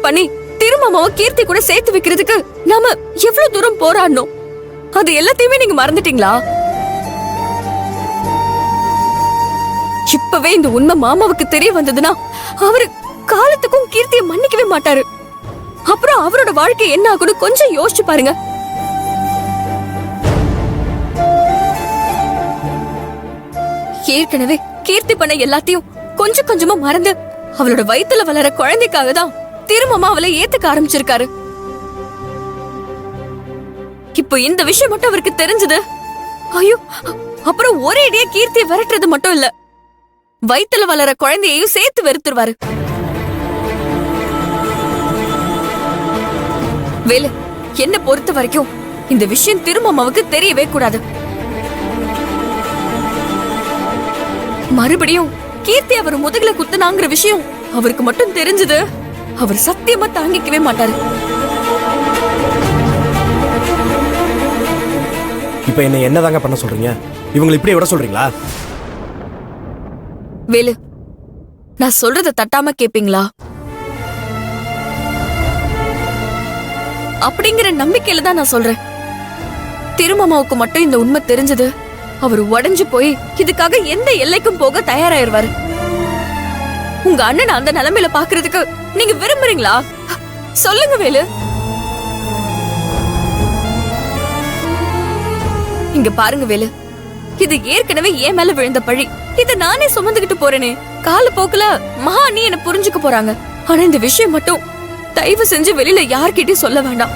பண்ணி திருமாமாவை கீர்த்தி கூட சேர்த்து வைக்கிறதுக்கு நாம எவ்வளவு தூரம் போராடணும். அது எல்லாத்தையுமே நீங்க மறந்துட்டீங்களா? இப்பவே இந்த உண்மை மாமாவுக்கு தெரிய வந்ததுன்னா அவரு காலத்துக்கும் கீர்த்தியை மன்னிக்கவே மாட்டாரு. அப்புறம் அவரோட வாழ்க்கை என்ன ஆகும்னு கொஞ்சம் யோசிச்சு பாருங்க. ஏற்கனவே கீர்த்தி பண்ண எல்லாத்தையும் கொஞ்சம் கொஞ்சமா மறந்து அவளோட வயித்துல வளர குழந்தைக்காக தான் திரும்பமா அவளை ஏத்துக்க ஆரம்பிச்சிருக்காரு. இப்போ இந்த விஷயம் மட்டும் அவருக்கு தெரிஞ்சது, ஐயோ, அப்புறம் ஒரே அடியா கீர்த்தியை விரட்டுறது மட்டும் இல்ல, வயித்துல வளர குழந்தையையும் சேர்த்து வெறுத்துருவாரு. வேலு, என்ன பொறுத்த வரைக்கும் இந்த விஷயம் திருமாமாவுக்கு தெரியவே கூடாது. மறுபடியும் கீர்த்தி அவர் முதுகுல குத்துனாங்கிற விஷயம் அவருக்கு மட்டும் தெரிஞ்சது, அவர் சத்தியமா தாங்கிக்கவே மாட்டாரு. இப்ப என்னதாங்க பண்ண சொல்றீங்க? இவங்களை இப்படியே விட சொல்றீங்களா? வேலு, நான் சொல்றத தட்டாம கேப்பீங்களா? அப்படிங்கிற நம்பிக்கையில தான் நான் சொல்றேன். திருமாமாவுக்கு மட்டும் இந்த உண்மை தெரிஞ்சது, அவர் உடைஞ்சு போய் இதுக்காக எந்த எல்லைக்கும் போக தயாராயிருவாரு. உங்க அண்ணன் அந்த நிலைமையில பாக்குறதுக்கு நீங்க விரும்புறீங்களா? சொல்லுங்க வேலு. இங்க பாருங்க வேலு, இது ஏற்கனவே ஏன் மேல விழுந்த பழி. இத நானே சுமந்துகிட்டு போறேனே. காலப்போக்குல மகா நீ என்ன புரிஞ்சுக்க போறாங்க. ஆனா இந்த விஷயம் மட்டும் தயவு செஞ்சு வெளியில யார்கிட்டயும் சொல்ல வேண்டாம்.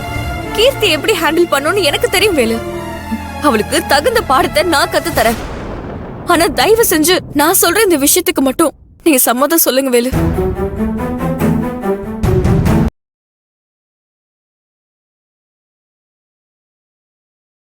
கீர்த்தி எப்படி ஹேண்டில் பண்ணணும்னு எனக்கு தெரியும் வேலு. அவளுக்கு தகுந்த பாடத்தை நான் கத்து தரேன். ஆனா தயவு செஞ்சு நான் சொல்ற இந்த விஷயத்துக்கு மட்டும் நீங்க சம்மதம் சொல்லுங்க வேலு.